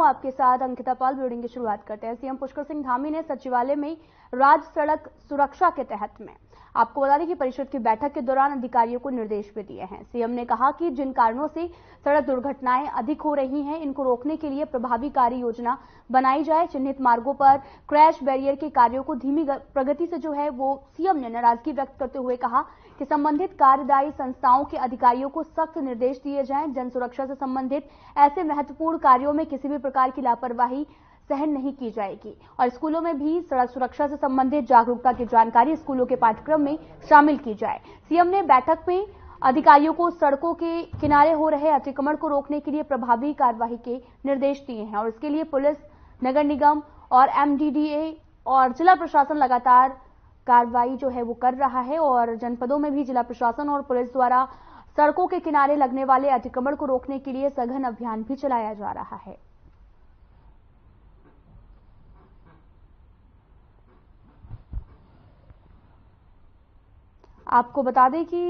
आपके साथ अंकिता पाल। ब्रीडिंग की शुरुआत करते हैं। सीएम पुष्कर सिंह धामी ने सचिवालय में राज्य सड़क सुरक्षा के तहत में आपको बता दें कि परिषद की बैठक के दौरान अधिकारियों को निर्देश भी दिए हैं। सीएम ने कहा कि जिन कारणों से सड़क दुर्घटनाएं अधिक हो रही हैं, इनको रोकने के लिए प्रभावी कार्य योजना बनाई जाए। चिन्हित मार्गों पर क्रैश बैरियर के कार्यों को धीमी प्रगति से जो है वो सीएम ने नाराजगी व्यक्त करते हुए कहा कि संबंधित कार्यदायी संस्थाओं के अधिकारियों को सख्त निर्देश दिए जाएं। जन सुरक्षा से संबंधित ऐसे महत्वपूर्ण कार्यों में किसी भी प्रकार की लापरवाही सहन नहीं की जाएगी और स्कूलों में भी सड़क सुरक्षा से संबंधित जागरूकता की जानकारी स्कूलों के पाठ्यक्रम में शामिल की जाए। सीएम ने बैठक में अधिकारियों को सड़कों के किनारे हो रहे अतिक्रमण को रोकने के लिए प्रभावी कार्यवाही के निर्देश दिए हैं और इसके लिए पुलिस, नगर निगम और एमडीडीए और जिला प्रशासन लगातार कार्रवाई जो है वो कर रहा है और जनपदों में भी जिला प्रशासन और पुलिस द्वारा सड़कों के किनारे लगने वाले अतिक्रमण को रोकने के लिए सघन अभियान भी चलाया जा रहा है। आपको बता दें कि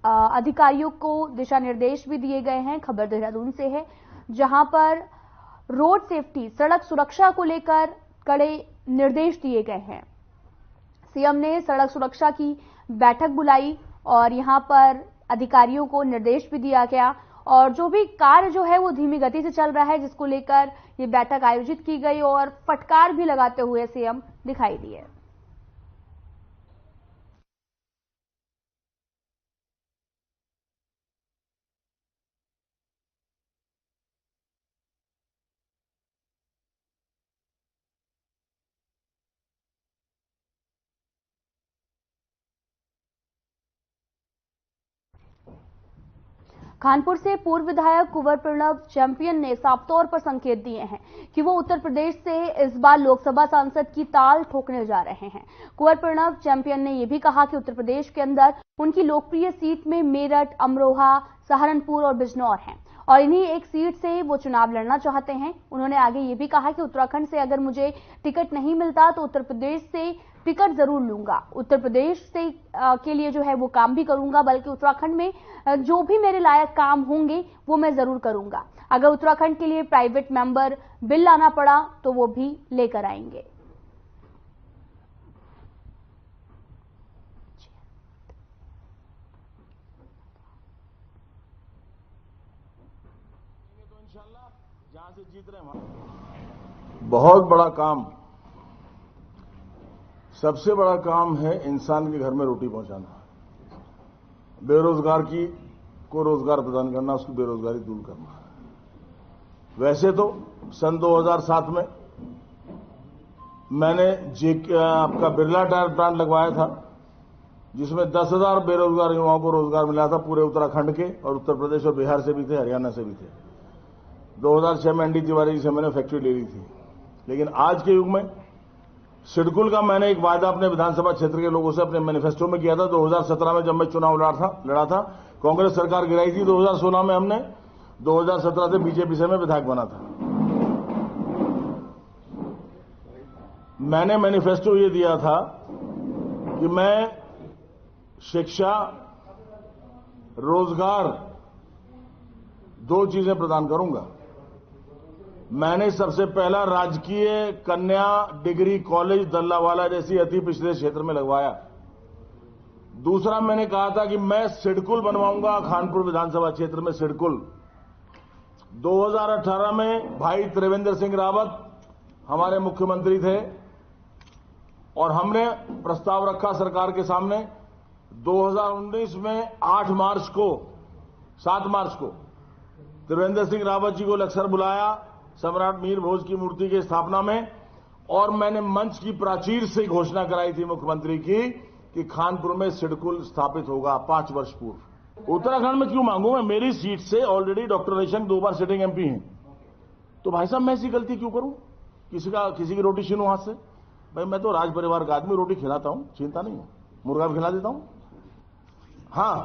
अधिकारियों को दिशा निर्देश भी दिए गए हैं। खबर देहरादून से है, जहां पर रोड सेफ्टी, सड़क सुरक्षा को लेकर कड़े निर्देश दिए गए हैं। सीएम ने सड़क सुरक्षा की बैठक बुलाई और यहां पर अधिकारियों को निर्देश भी दिया गया और जो भी कार्य जो है वो धीमी गति से चल रहा है, जिसको लेकर ये बैठक आयोजित की गई और फटकार भी लगाते हुए सीएम दिखाई दिए। कानपुर से पूर्व विधायक कुंवर प्रणव चैंपियन ने साफ तौर पर संकेत दिए हैं कि वो उत्तर प्रदेश से इस बार लोकसभा सांसद की ताल ठोकने जा रहे हैं। कुंवर प्रणव चैंपियन ने यह भी कहा कि उत्तर प्रदेश के अंदर उनकी लोकप्रिय सीट में मेरठ, अमरोहा, सहारनपुर और बिजनौर हैं और इन्हीं एक सीट से वो चुनाव लड़ना चाहते हैं। उन्होंने आगे ये भी कहा कि उत्तराखंड से अगर मुझे टिकट नहीं मिलता तो उत्तर प्रदेश से टिकट जरूर लूंगा। उत्तर प्रदेश से के लिए जो है वो काम भी करूंगा, बल्कि उत्तराखंड में जो भी मेरे लायक काम होंगे वो मैं जरूर करूंगा। अगर उत्तराखंड के लिए प्राइवेट मेंबर बिल लाना पड़ा तो वो भी लेकर आएंगे। जहां से जीत रहे बहुत बड़ा काम, सबसे बड़ा काम है इंसान के घर में रोटी पहुंचाना, बेरोजगार को रोजगार प्रदान करना, उसकी बेरोजगारी दूर करना। वैसे तो सन 2007 में मैंने आपका बिरला टायर प्लांट लगवाया था, जिसमें 10,000 बेरोजगार युवाओं को रोजगार मिला था, पूरे उत्तराखंड के और उत्तर प्रदेश और बिहार से भी थे, हरियाणा से भी थे। 2006 में एनडी तिवारी से मैंने फैक्ट्री ले ली थी। लेकिन आज के युग में सिडकुल का मैंने एक वायदा अपने विधानसभा क्षेत्र के लोगों से अपने मैनिफेस्टो में किया था। 2017 में जब मैं चुनाव लड़ा था, कांग्रेस सरकार गिराई थी। 2016 में हमने 2017 से बीजेपी से मैं विधायक बना था। मैंने मैनिफेस्टो ये दिया था कि मैं शिक्षा, रोजगार, 2 चीजें प्रदान करूंगा। मैंने सबसे पहला राजकीय कन्या डिग्री कॉलेज दल्लावाला जैसी अति पिछड़े क्षेत्र में लगवाया। दूसरा मैंने कहा था कि मैं सिडकुल बनवाऊंगा, खानपुर विधानसभा क्षेत्र में सिडकुल। 2018 में भाई त्रिवेंद्र सिंह रावत हमारे मुख्यमंत्री थे और हमने प्रस्ताव रखा सरकार के सामने। 2019 में 7 मार्च को त्रिवेंद्र सिंह रावत जी को लक्सर बुलाया सम्राट मीर भोज की मूर्ति की स्थापना में, और मैंने मंच की प्राचीर से घोषणा कराई थी मुख्यमंत्री की कि खानपुर में सिडकुल स्थापित होगा 5 वर्ष पूर्व। उत्तराखंड में क्यों मांगू मैं? मेरी सीट से ऑलरेडी डॉक्टर रेशम 2 बार सिटिंग एमपी हैं। तो भाई साहब मैं ऐसी गलती क्यों करूं? किसी की रोटी छीनूं हाथ से? भाई मैं तो राज परिवार का आदमी, रोटी खिलाता हूं, चिंता नहीं है, मुर्गा भी खिला देता हूं। हां,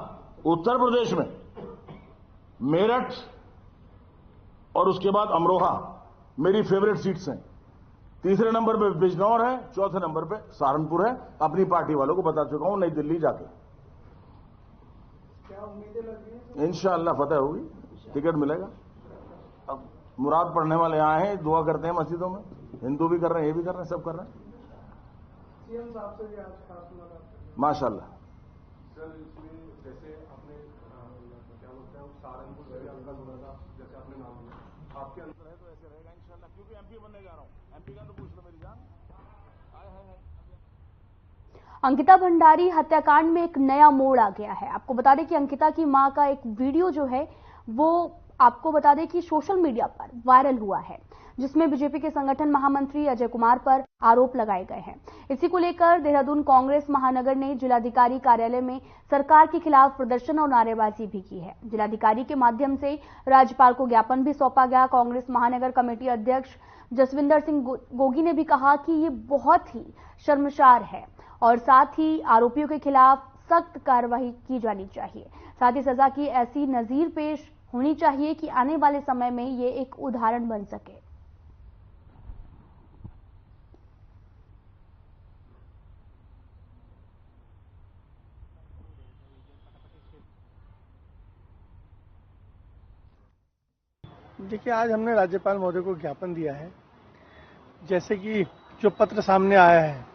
उत्तर प्रदेश में मेरठ और उसके बाद अमरोहा मेरी फेवरेट सीट्स हैं। तीसरे नंबर पे बिजनौर है, चौथे नंबर पे सहारनपुर है। अपनी पार्टी वालों को बता चुका हूं नई दिल्ली जाके। क्या उम्मीदें लग रही हैं? इंशाअल्लाह फतेह होगी, टिकट मिलेगा। अब मुराद पढ़ने वाले आए हैं, दुआ करते हैं मस्जिदों में, हिंदू भी कर रहे हैं, ये भी कर रहे हैं, सब कर रहे हैं। सीएम साहब से भी आज खास मुलाकात माशाल्लाह। सर, इसमें जैसे आपने क्या बोलते हैं सहारनपुर से अंकल बोला था, जैसे आपने नाम लिया, आपके अंदर है तो ऐसे रहेगा इंशाल्लाह, क्योंकि एमपी बनने जा रहा हूं। एमपी का तो पूछ लो मेरी जान। अंकिता भंडारी हत्याकांड में एक नया मोड़ आ गया है। आपको बता दें कि अंकिता की मां का एक वीडियो जो है वो आपको बता दें कि सोशल मीडिया पर वायरल हुआ है, जिसमें बीजेपी के संगठन महामंत्री अजय कुमार पर आरोप लगाए गए हैं। इसी को लेकर देहरादून कांग्रेस महानगर ने जिलाधिकारी कार्यालय में सरकार के खिलाफ प्रदर्शन और नारेबाजी भी की है। जिलाधिकारी के माध्यम से राज्यपाल को ज्ञापन भी सौंपा गया। कांग्रेस महानगर कमेटी अध्यक्ष जसविंदर सिंह गोगी ने भी कहा कि ये बहुत ही शर्मसार है और साथ ही आरोपियों के खिलाफ सख्त कार्रवाई की जानी चाहिए। साथ ही सजा की ऐसी नजीर पेश होनी चाहिए कि आने वाले समय में ये एक उदाहरण बन सके। देखिए, आज हमने राज्यपाल महोदय को ज्ञापन दिया है। जैसे कि जो पत्र सामने आया है,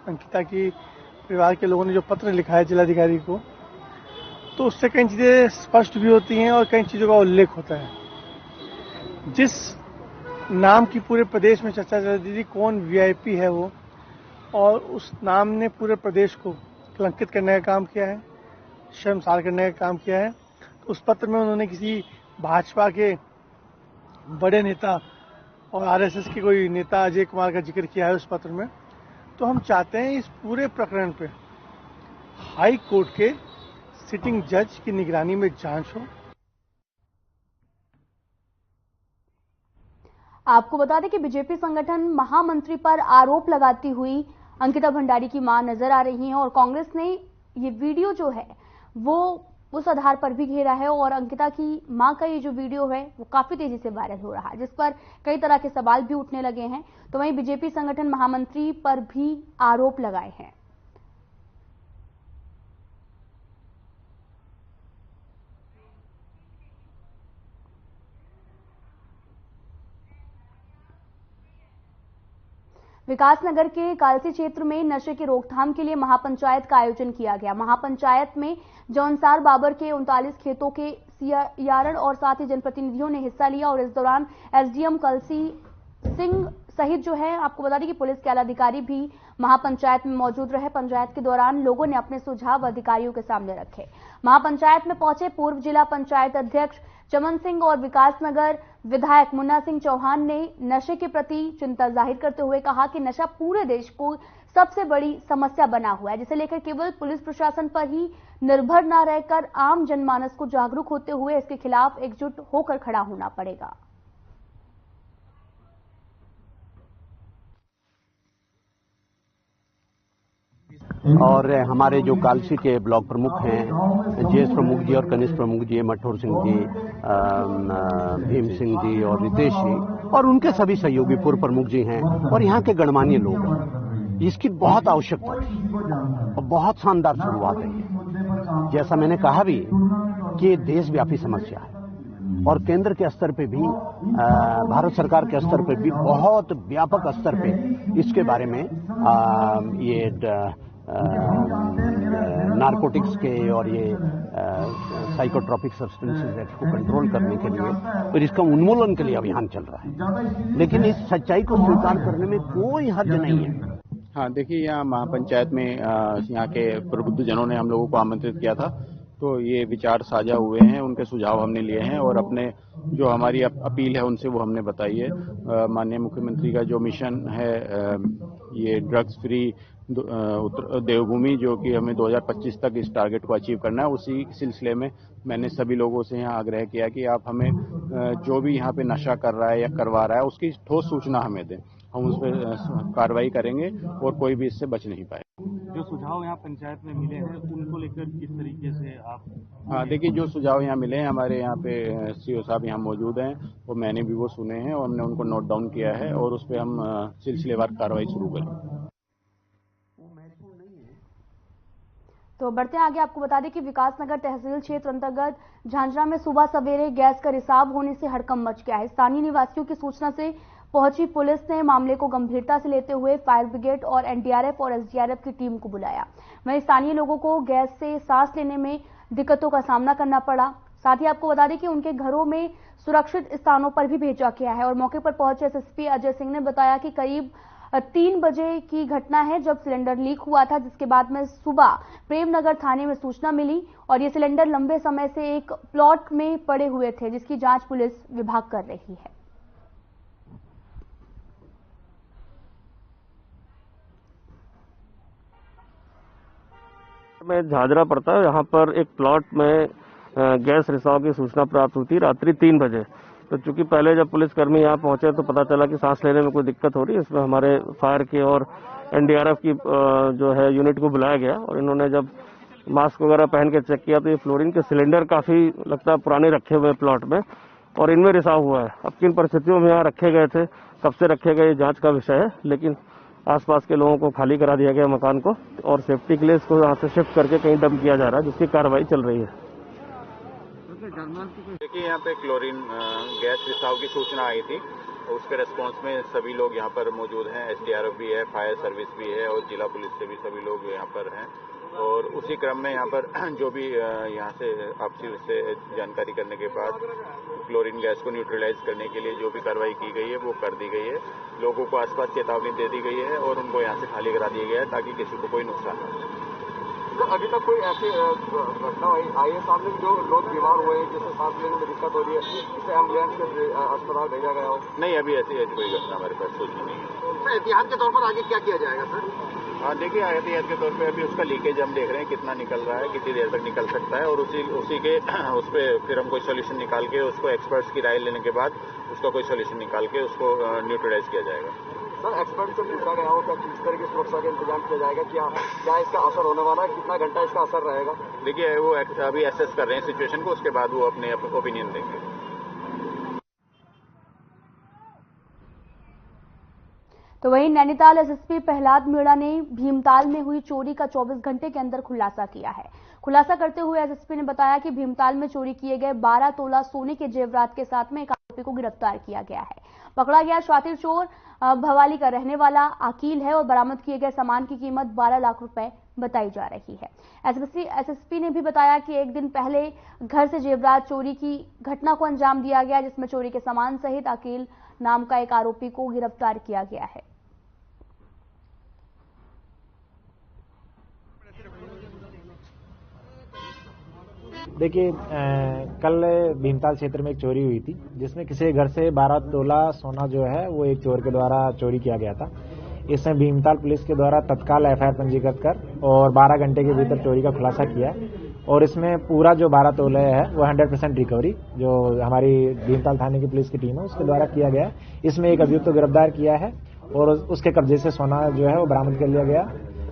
अंकिता की परिवार के लोगों ने जो पत्र लिखा है जिलाधिकारी को, तो उससे कई चीजें स्पष्ट भी होती हैं और कई चीजों का उल्लेख होता है। जिस नाम की पूरे प्रदेश में चर्चा चल रही थी, कौन वीआईपी है वो, और उस नाम ने पूरे प्रदेश को कलंकित करने का काम किया है, शर्मसार करने का काम किया है। तो उस पत्र में उन्होंने किसी भाजपा के बड़े नेता और आरएसएस के कोई नेता अजय कुमार का जिक्र किया है उस पत्र में। तो हम चाहते हैं इस पूरे प्रकरण पे हाई कोर्ट के सिटिंग जज की निगरानी में जांच हो। आपको बता दें कि बीजेपी संगठन महामंत्री पर आरोप लगाती हुई अंकिता भंडारी की मां नजर आ रही हैं और कांग्रेस ने ये वीडियो जो है वो उस आधार पर भी घेरा है और अंकिता की मां का ये जो वीडियो है वो काफी तेजी से वायरल हो रहा है, जिस पर कई तरह के सवाल भी उठने लगे हैं। तो वहीं बीजेपी संगठन महामंत्री पर भी आरोप लगाए हैं। विकासनगर के कालसी क्षेत्र में नशे की रोकथाम के लिए महापंचायत का आयोजन किया गया। महापंचायत में जौनसार बाबर के 39 खेतों के सियारण और साथ ही जनप्रतिनिधियों ने हिस्सा लिया और इस दौरान एसडीएम कलसी सिंह सहित जो है आपको बता दें कि पुलिस के आला अधिकारी भी महापंचायत में मौजूद रहे। पंचायत के दौरान लोगों ने अपने सुझाव अधिकारियों के सामने रखे। महापंचायत में पहुंचे पूर्व जिला पंचायत अध्यक्ष चमन सिंह और विकासनगर विधायक मुन्ना सिंह चौहान ने नशे के प्रति चिंता जाहिर करते हुए कहा कि नशा पूरे देश को सबसे बड़ी समस्या बना हुआ है, जिसे लेकर केवल पुलिस प्रशासन पर ही निर्भर न रहकर आम जनमानस को जागरूक होते हुए इसके खिलाफ एकजुट होकर खड़ा होना पड़ेगा। और हमारे जो कालसी के ब्लॉक प्रमुख हैं, जेएस प्रमुख जी और कनिष्ठ प्रमुख जी, मठौर सिंह जी, भीम सिंह जी और रितेश जी और उनके सभी सहयोगी पूर्व प्रमुख जी हैं और यहाँ के गणमान्य लोग हैं। इसकी बहुत आवश्यकता थी और बहुत शानदार शुरुआत है। जैसा मैंने कहा भी कि देशव्यापी समस्या है और केंद्र के स्तर पे भी, भारत सरकार के स्तर पे भी बहुत व्यापक स्तर पे इसके बारे में ये नारकोटिक्स के और ये साइकोट्रॉपिक सब्सटेंसेस एक्ट को कंट्रोल करने के लिए और इसका उन्मूलन के लिए अभियान चल रहा है। लेकिन इस सच्चाई को स्वीकार करने में कोई हर्ज नहीं है। हाँ, देखिए, यहाँ महापंचायत में यहाँ के प्रबुद्ध जनों ने हम लोगों को आमंत्रित किया था, तो ये विचार साझा हुए हैं, उनके सुझाव हमने लिए हैं और अपने जो हमारी अपील है उनसे वो हमने बताई है। माननीय मुख्यमंत्री का जो मिशन है ये ड्रग्स फ्री देवभूमि, जो कि हमें 2025 तक इस टारगेट को अचीव करना है, उसी सिलसिले में मैंने सभी लोगों से यहाँ आग्रह किया कि आप हमें जो भी यहाँ पे नशा कर रहा है या करवा रहा है उसकी ठोस सूचना हमें दें, हम उस पर कार्रवाई करेंगे और कोई भी इससे बच नहीं पाए। जो सुझाव यहाँ पंचायत में मिले हैं उनको लेकर किस तरीके से आप? हाँ, देखिए, जो सुझाव यहाँ मिले हैं, हमारे यहाँ पे सीओ साहब यहाँ मौजूद हैं, वो मैंने भी वो सुने हैं और हमने उनको नोट डाउन किया है और उस पर हम सिलसिलेवार कार्रवाई शुरू करेंगे। तो बढ़ते हैं आगे। आपको बता दें कि विकासनगर तहसील क्षेत्र अंतर्गत झांझरा में सुबह सवेरे गैस का रिसाव होने से हड़कंप मच गया है। स्थानीय निवासियों की सूचना से पहुंची पुलिस ने मामले को गंभीरता से लेते हुए फायर ब्रिगेड और एनडीआरएफ और एसडीआरएफ की टीम को बुलाया। वहीं स्थानीय लोगों को गैस से सांस लेने में दिक्कतों का सामना करना पड़ा। साथ ही आपको बता दें कि उनके घरों में सुरक्षित स्थानों पर भी भेजा गया है। और मौके पर पहुंचे एसएसपी अजय सिंह ने बताया कि करीब 3 बजे की घटना है जब सिलेंडर लीक हुआ था, जिसके बाद में सुबह प्रेमनगर थाने में सूचना मिली और ये सिलेंडर लंबे समय से एक प्लॉट में पड़े हुए थे, जिसकी जांच पुलिस विभाग कर रही है। में झाझरा पड़ता है, यहाँ पर एक प्लॉट में गैस रिसाव की सूचना प्राप्त हुई थी रात्रि 3 बजे। तो चूंकि पहले जब पुलिसकर्मी यहाँ पहुंचे तो पता चला कि सांस लेने में कोई दिक्कत हो रही है। इसमें हमारे फायर के और एनडीआरएफ की जो है यूनिट को बुलाया गया और इन्होंने जब मास्क वगैरह पहन के चेक किया तो ये फ्लोरीन के सिलेंडर काफी लगता है पुराने रखे हुए प्लॉट में और इनमें रिसाव हुआ है। अब किन परिस्थितियों में यहाँ रखे गए थे, कब से रखे गए, जांच का विषय है, लेकिन आसपास के लोगों को खाली करा दिया गया मकान को और सेफ्टी के लिए इसको यहाँ से शिफ्ट करके कहीं डंप किया जा रहा है, जिसकी कार्रवाई चल रही है। देखिए, यहाँ पे क्लोरीन गैस रिसाव की सूचना आई थी, उसके रेस्पॉन्स में सभी लोग यहाँ पर मौजूद हैं। एसडीआरएफ भी है, फायर सर्विस भी है और जिला पुलिस से भी सभी लोग यहाँ पर हैं। और उसी क्रम में यहाँ पर जो भी यहाँ से आपसी उससे जानकारी करने के बाद क्लोरीन गैस को न्यूट्रलाइज करने के लिए जो भी कार्रवाई की गई है वो कर दी गई है। लोगों को आसपास चेतावनी दे दी गई है और उनको यहाँ से खाली करा दिया गया है ताकि किसी को कोई नुकसान न हो। अभी तक कोई ऐसी घटना आई है सामने जो लोग बीमार हुए हैं, जिससे सांस लेने में दिक्कत हो रही है, जिसे एम्बुलेंस के अस्पताल भेजा गया हो? नहीं, अभी ऐसी कोई घटना हमारे पास सूचना नहीं है। सर, एहतियात के तौर पर आगे क्या किया जाएगा सर? हाँ, देखिए, एहतियात के तौर पे अभी उसका लीकेज हम देख रहे हैं कितना निकल रहा है, कितनी देर तक निकल सकता है और उसी के उस पर फिर हम कोई सोल्यूशन निकाल के उसको एक्सपर्ट्स की राय लेने के बाद उसका कोई सोल्यूशन निकाल के उसको न्यूट्रलाइज किया जाएगा। सर, एक्सपर्ट से पूछा गया हो क्या किस तरह की सुरक्षा का इंतजाम किया जाएगा, क्या इसका असर होने वाला है, कितना घंटा इसका असर रहेगा? देखिए, वो अभी एसेस कर रहे हैं सिचुएशन को, उसके बाद वो अपने ओपिनियन देंगे। तो वहीं नैनीताल एसएसपी प्रहलाद मीणा ने भीमताल में हुई चोरी का 24 घंटे के अंदर खुलासा किया है। खुलासा करते हुए एसएसपी ने बताया कि भीमताल में चोरी किए गए 12 तोला सोने के जेवरात के साथ में एक आरोपी को गिरफ्तार किया गया है। पकड़ा गया शातिर चोर भवाली का रहने वाला आकील है और बरामद किए गए सामान की कीमत 12 लाख रुपए बताई जा रही है। एसएसपी ने भी बताया कि एक दिन पहले घर से जेवरात चोरी की घटना को अंजाम दिया गया, जिसमें चोरी के सामान सहित आकील नाम का एक आरोपी को गिरफ्तार किया गया है। देखिए, कल भीमताल क्षेत्र में एक चोरी हुई थी, जिसमें किसी घर से 12 तोला सोना जो है वो एक चोर के द्वारा चोरी किया गया था। इसमें भीमताल पुलिस के द्वारा तत्काल एफआईआर पंजीकृत कर और 12 घंटे के भीतर चोरी का खुलासा किया और इसमें पूरा जो 12 तोले है वो 100% रिकवरी जो हमारी भीमताल थाने की पुलिस की टीम है उसके द्वारा किया गया। इसमें एक अभियुक्त को गिरफ्तार किया है और उसके कब्जे से सोना जो है वो बरामद कर लिया गया।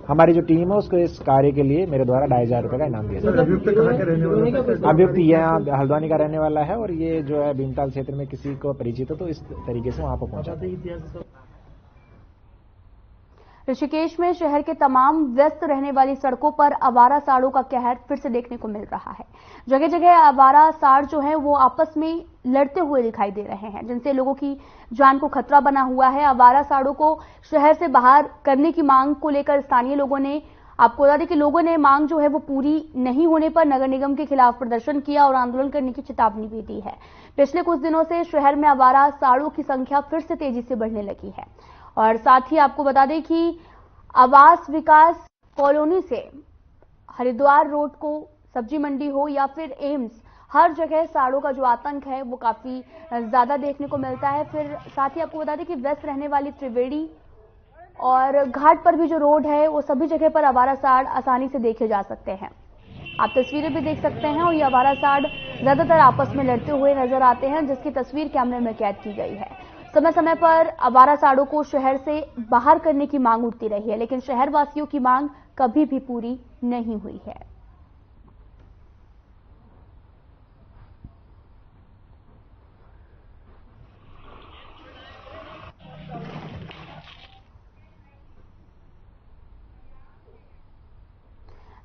हमारी जो टीम है उसको इस कार्य के लिए मेरे द्वारा 2,500 रुपए का इनाम दिया जाएगा। अभियुक्त कहाँ के रहने वाला है? अभियुक्त यहाँ हल्द्वानी का रहने वाला है और ये जो है भीमताल क्षेत्र में किसी को परिचित हो तो इस तरीके से वहां पर पहुंचा। ऋषिकेश में शहर के तमाम व्यस्त रहने वाली सड़कों पर आवारा सांडों का कहर फिर से देखने को मिल रहा है। जगह जगह आवारा सांड जो है वो आपस में लड़ते हुए दिखाई दे रहे हैं, जिनसे लोगों की जान को खतरा बना हुआ है। आवारा सांडों को शहर से बाहर करने की मांग को लेकर स्थानीय लोगों ने, आपको बता दें कि लोगों ने मांग जो है वो पूरी नहीं होने पर नगर निगम के खिलाफ प्रदर्शन किया और आंदोलन करने की चेतावनी भी दी है। पिछले कुछ दिनों से शहर में आवारा सांडों की संख्या फिर से तेजी से बढ़ने लगी है और साथ ही आपको बता दें कि आवास विकास कॉलोनी से हरिद्वार रोड को सब्जी मंडी हो या फिर एम्स, हर जगह सांडों का जो आतंक है वो काफी ज्यादा देखने को मिलता है। फिर साथ ही आपको बता दें कि व्यस्त रहने वाली त्रिवेणी और घाट पर भी जो रोड है वो सभी जगह पर आवारा सांड आसानी से देखे जा सकते हैं। आप तस्वीरें भी देख सकते हैं और ये आवारा सांड ज्यादातर आपस में लड़ते हुए नजर आते हैं, जिसकी तस्वीर कैमरे में कैद की गई है। समय समय पर आवारा सांडों को शहर से बाहर करने की मांग उठती रही है, लेकिन शहरवासियों की मांग कभी भी पूरी नहीं हुई है।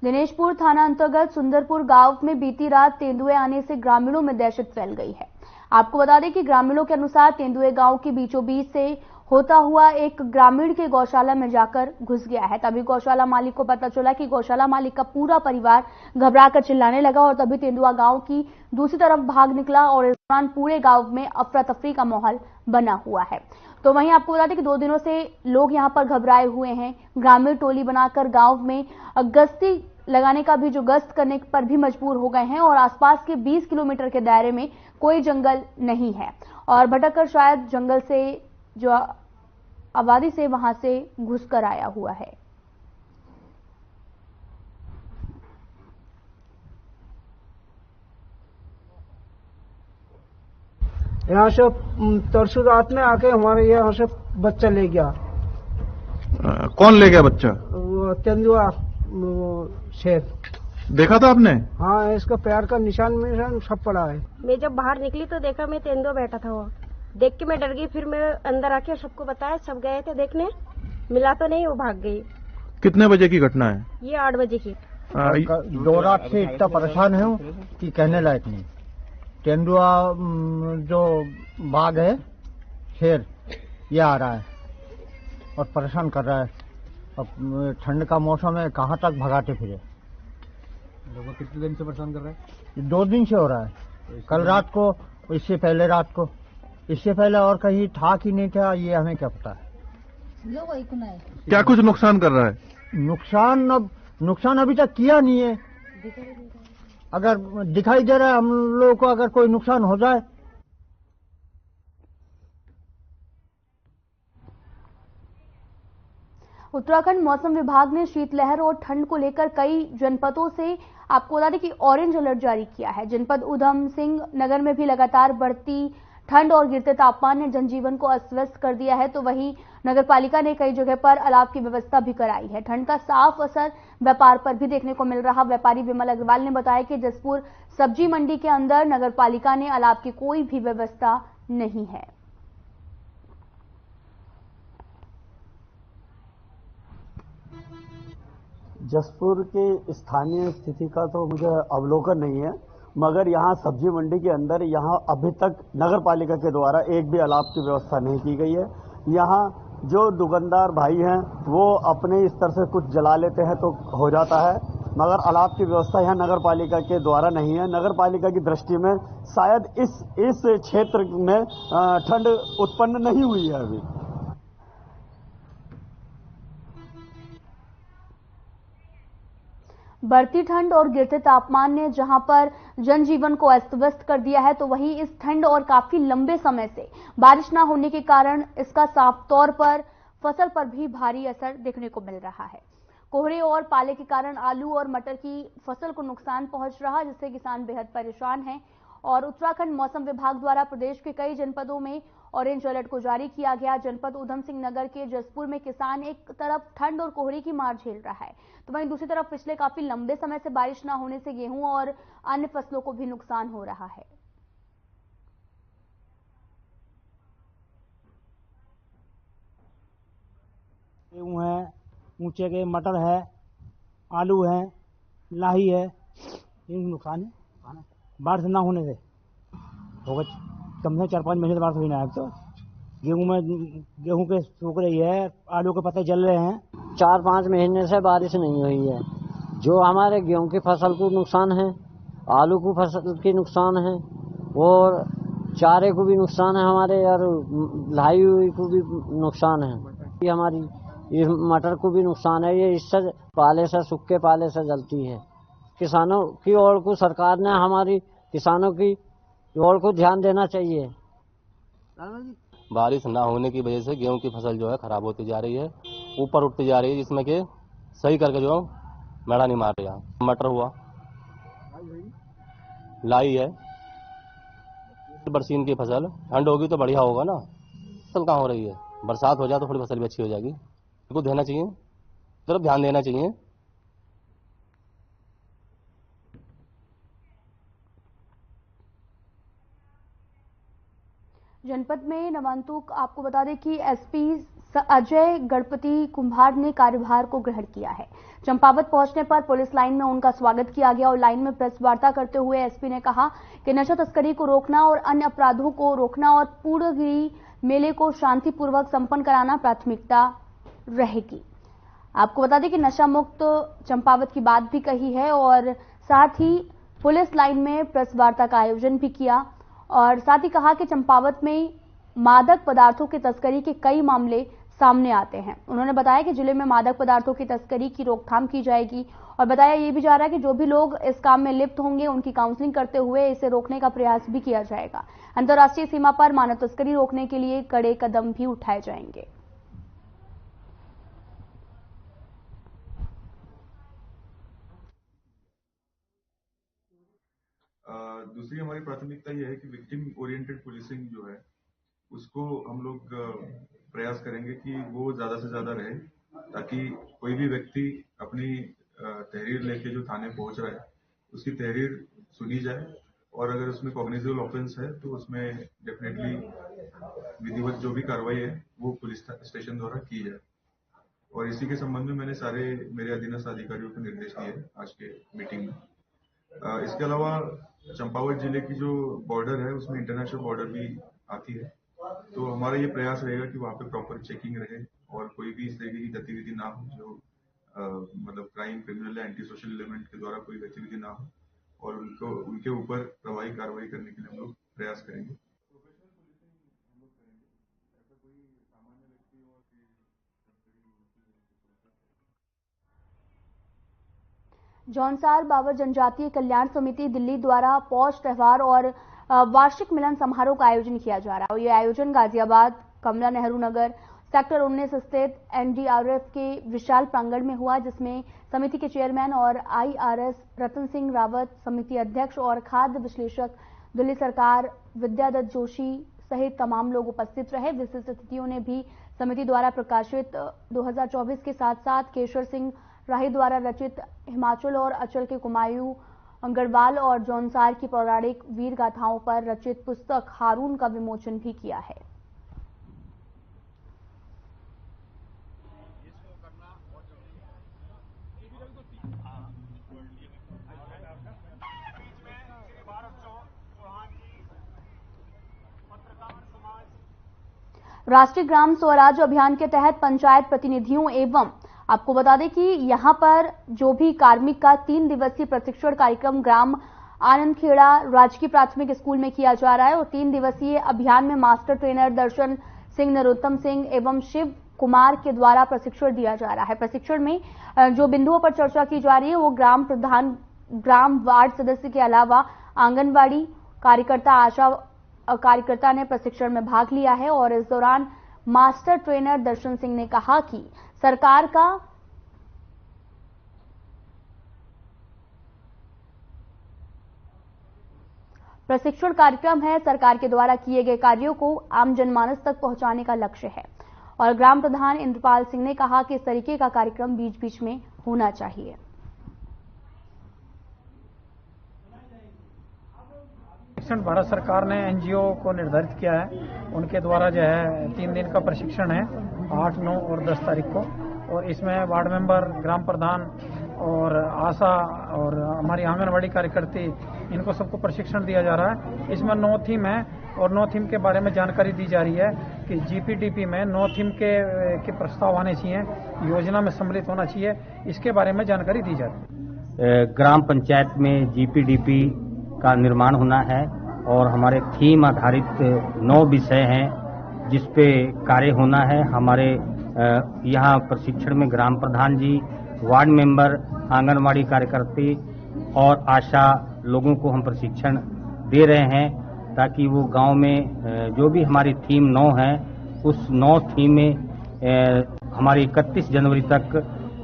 दिनेशपुर थाना अंतर्गत सुंदरपुर गांव में बीती रात तेंदुए आने से ग्रामीणों में दहशत फैल गई है। आपको बता दें कि ग्रामीणों के अनुसार तेंदुए गांव के बीचों बीच से होता हुआ एक ग्रामीण के गौशाला में जाकर घुस गया है। तभी गौशाला मालिक को पता चला कि गौशाला मालिक का पूरा परिवार घबराकर चिल्लाने लगा और तभी तेंदुआ गांव की दूसरी तरफ भाग निकला और इस दौरान पूरे गांव में अफरा तफरी का माहौल बना हुआ है। तो वहीं आपको बता दें कि 2 दिनों से लोग यहां पर घबराए हुए हैं। ग्रामीण टोली बनाकर गांव में गश्ती लगाने का भी गश्त करने पर भी मजबूर हो गए हैं और आसपास के 20 किलोमीटर के दायरे में कोई जंगल नहीं है और भटककर शायद जंगल से जो आबादी से वहां से घुसकर आया हुआ है। यहाँ से तरसू रात में आके हमारे यहाँ से बच्चा ले गया। कौन ले गया बच्चा? तेंदुआ शेर। देखा था आपने? हाँ, इसका पैर का निशान सब पड़ा है। मैं जब बाहर निकली तो देखा मैं तेंदुआ बैठा था। वो देख के मैं डर गई। फिर मैं अंदर आके सबको बताया, सब गए थे देखने, मिला तो नहीं, वो भाग गई। कितने बजे की घटना है? ये 8 बजे की। 2 रात से इतना परेशान हूँ कि कहने लायक नहीं। तेंदुआ जो बाघ है, शेर, ये आ रहा है और परेशान कर रहा है। अब ठंड का मौसम है, कहाँ तक भगाते फिरे। लोगों कितने दिन से परेशान कर रहा है? 2 दिन से हो रहा है। कल रात को, इससे पहले रात को, इससे पहले और कहीं था कि नहीं था, ये हमें क्या पता है। क्या कुछ नुकसान कर रहा है? नुकसान अभी तक किया नहीं है। अगर दिखाई दे रहा है हम लोगों को, अगर कोई नुकसान हो जाए। उत्तराखंड मौसम विभाग ने शीतलहर और ठंड को लेकर कई जनपदों से आपको बता दें कि ऑरेंज अलर्ट जारी किया है। जनपद उधम सिंह नगर में भी लगातार बढ़ती ठंड और गिरते तापमान ने जनजीवन को अस्त व्यस्त कर दिया है। तो वहीं नगर पालिका ने कई जगह पर अलाव की व्यवस्था भी कराई है। ठंड का साफ असर व्यापार पर भी देखने को मिल रहा। व्यापारी विमल अग्रवाल ने बताया कि जसपुर सब्जी मंडी के अंदर नगर पालिका ने अलाव की कोई भी व्यवस्था नहीं है। जसपुर के स्थानीय स्थिति का तो मुझे अवलोकन नहीं है, मगर यहाँ सब्जी मंडी के अंदर यहाँ अभी तक नगर पालिका के द्वारा एक भी अलाव की व्यवस्था नहीं की गई है। यहाँ जो दुकानदार भाई हैं वो अपने स्तर से कुछ जला लेते हैं तो हो जाता है, मगर अलाव की व्यवस्था यहाँ नगर पालिका के द्वारा नहीं है। नगर पालिका की दृष्टि में शायद इस क्षेत्र में ठंड उत्पन्न नहीं हुई है अभी। बढ़ती ठंड और गिरते तापमान ने जहां पर जनजीवन को अस्त व्यस्त कर दिया है, तो वहीं इस ठंड और काफी लंबे समय से बारिश न होने के कारण इसका साफ तौर पर फसल पर भी भारी असर देखने को मिल रहा है। कोहरे और पाले के कारण आलू और मटर की फसल को नुकसान पहुंच रहा, जिससे किसान बेहद परेशान हैं। और उत्तराखंड मौसम विभाग द्वारा प्रदेश के कई जनपदों में ऑरेंज अलर्ट को जारी किया गया। जनपद उधम सिंह नगर के जसपुर में किसान एक तरफ ठंड और कोहरे की मार झेल रहा है, तो वहीं दूसरी तरफ पिछले काफी लंबे समय से बारिश न होने से गेहूं और अन्य फसलों को भी नुकसान हो रहा है। गेहूं है, ऊंचे के मटर है, आलू है, लाही है, ये नुकसान है बारिश ना होने से। होगा कम से 4-5 महीने से बारिश हुई ना। तो गेहूं के सूख रही है, आलू के पत्ते जल रहे हैं। 4-5 महीने से बारिश नहीं हुई है, जो हमारे गेहूं की फसल को नुकसान है, आलू की फसल की नुकसान है और चारे को भी नुकसान है हमारे, और लाई हुई को भी नुकसान है। ये हमारी ये मटर को भी नुकसान है। ये इससे पाले से, सूखे पाले से जलती है। किसानों की ओर को सरकार ने हमारी किसानों की ओर को ध्यान देना चाहिए। बारिश ना होने की वजह से गेहूं की फसल जो है खराब होती जा रही है, ऊपर उठती जा रही है, जिसमें कि सही करके जो मेड़ा नहीं मार रहा। मटर हुआ, लाई है, बरसीन की फसल। ठंड होगी तो बढ़िया होगा ना, फसल कहाँ हो रही है। बरसात हो जाए तो थोड़ी फसल भी अच्छी हो जाएगी। इनको देना चाहिए, तरफ ध्यान देना चाहिए। जनपद में नवांतुक आपको बता दें कि एसपी अजय गणपति कुंभार ने कार्यभार को ग्रहण किया है। चंपावत पहुंचने पर पुलिस लाइन में उनका स्वागत किया गया और लाइन में प्रेस वार्ता करते हुए एसपी ने कहा कि नशा तस्करी को रोकना और अन्य अपराधों को रोकना और पूर्णगिरी मेले को शांतिपूर्वक संपन्न कराना प्राथमिकता रहेगी। आपको बता दें कि नशा मुक्त चंपावत की बात भी कही है और साथ ही पुलिस लाइन में प्रेस वार्ता का आयोजन भी किया और साथ ही कहा कि चंपावत में मादक पदार्थों की तस्करी के कई मामले सामने आते हैं। उन्होंने बताया कि जिले में मादक पदार्थों की तस्करी की रोकथाम की जाएगी और बताया ये भी जा रहा है कि जो भी लोग इस काम में लिप्त होंगे उनकी काउंसलिंग करते हुए इसे रोकने का प्रयास भी किया जाएगा। अंतर्राष्ट्रीय सीमा पर मानव तस्करी रोकने के लिए कड़े कदम भी उठाए जाएंगे। दूसरी हमारी प्राथमिकता यह है कि विक्टिम ओरिएंटेड पुलिसिंग जो है उसको हम लोग प्रयास करेंगे कि वो ज्यादा से ज्यादा रहे, ताकि कोई भी व्यक्ति अपनी तहरीर लेके जो थाने पहुंच रहा है उसकी तहरीर सुनी जाए और अगर उसमें कॉग्निजेबल ऑफेंस है तो उसमें डेफिनेटली विधिवत जो भी कार्रवाई है वो पुलिस स्टेशन द्वारा की जाए। और इसी के संबंध में मैंने सारे मेरे अधीनस्थ अधिकारियों को निर्देश दिए आज के मीटिंग में। इसके अलावा चंपावत जिले की जो बॉर्डर है उसमें इंटरनेशनल बॉर्डर भी आती है, तो हमारा ये प्रयास रहेगा कि वहाँ पे प्रॉपर चेकिंग रहे और कोई भी इस तरीके की गतिविधि ना हो जो मतलब क्राइम, क्रिमिनल या एंटी सोशल एलिमेंट के द्वारा कोई गतिविधि ना हो और उनके ऊपर प्रभावी कार्रवाई करने के लिए हम लोग प्रयास करेंगे। जौनसार बाबर जनजातीय कल्याण समिति दिल्ली द्वारा पौष त्योहार और वार्षिक मिलन समारोह का आयोजन किया जा रहा है। यह आयोजन गाजियाबाद कमला नेहरू नगर सेक्टर 19 स्थित एनडीआरएफ के विशाल प्रांगण में हुआ, जिसमें समिति के चेयरमैन और आईआरएस रतन सिंह रावत, समिति अध्यक्ष और खाद्य विश्लेषक दिल्ली सरकार विद्यादत्त जोशी सहित तमाम लोग उपस्थित रहे। विशिष्ट अतिथियों ने भी समिति द्वारा प्रकाशित 2024 के साथ साथ केशर सिंह राही द्वारा रचित हिमाचल और अचल के कुमायूं गढ़वाल और जौनसार की पौराणिक वीर गाथाओं पर रचित पुस्तक हारून का विमोचन भी किया है। राष्ट्रीय ग्राम स्वराज अभियान के तहत पंचायत प्रतिनिधियों एवं आपको बता दें कि यहां पर जो भी कार्मिक का 3 दिवसीय प्रशिक्षण कार्यक्रम ग्राम आनंदखेड़ा राजकीय प्राथमिक स्कूल में किया जा रहा है और 3 दिवसीय अभियान में मास्टर ट्रेनर दर्शन सिंह, नरोत्तम सिंह एवं शिव कुमार के द्वारा प्रशिक्षण दिया जा रहा है। प्रशिक्षण में जो बिंदुओं पर चर्चा की जा रही है वो ग्राम प्रधान, ग्राम वार्ड सदस्य के अलावा आंगनबाड़ी कार्यकर्ता, आशा कार्यकर्ता ने प्रशिक्षण में भाग लिया है और इस दौरान मास्टर ट्रेनर दर्शन सिंह ने कहा कि सरकार का प्रशिक्षण कार्यक्रम है, सरकार के द्वारा किए गए कार्यों को आम जनमानस तक पहुंचाने का लक्ष्य है और ग्राम प्रधान इंद्रपाल सिंह ने कहा कि इस तरीके का कार्यक्रम बीच बीच में होना चाहिए। भारत सरकार ने एनजीओ को निर्धारित किया है, उनके द्वारा जो है 3 दिन का प्रशिक्षण है 8, 9 और 10 तारीख को और इसमें वार्ड मेंबर, ग्राम प्रधान और आशा और हमारी आंगनबाड़ी कार्यकर्ती इनको सबको प्रशिक्षण दिया जा रहा है। इसमें 9 थीम है और 9 थीम के बारे में जानकारी दी जा रही है कि जीपीडीपी में 9 थीम के प्रस्ताव आने चाहिए, योजना में सम्मिलित होना चाहिए, इसके बारे में जानकारी दी जा रही है। ग्राम पंचायत में जीपीडीपी का निर्माण होना है और हमारे थीम आधारित 9 विषय हैं जिस पे कार्य होना है। हमारे यहाँ प्रशिक्षण में ग्राम प्रधान जी, वार्ड मेंबर, आंगनबाड़ी कार्यकर्ती और आशा लोगों को हम प्रशिक्षण दे रहे हैं ताकि वो गांव में जो भी हमारी थीम 9 है उस 9 थीम में हमारी 31 जनवरी तक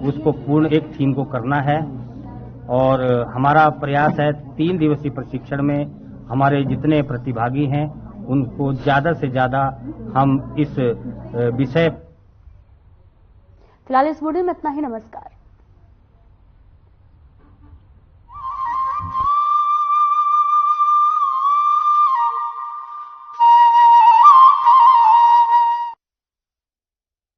उसको पूर्ण एक थीम को करना है और हमारा प्रयास है 3 दिवसीय प्रशिक्षण में हमारे जितने प्रतिभागी हैं उनको ज्यादा से ज्यादा हम इस विषय। फिलहाल इस वीडियो में इतना ही। नमस्कार।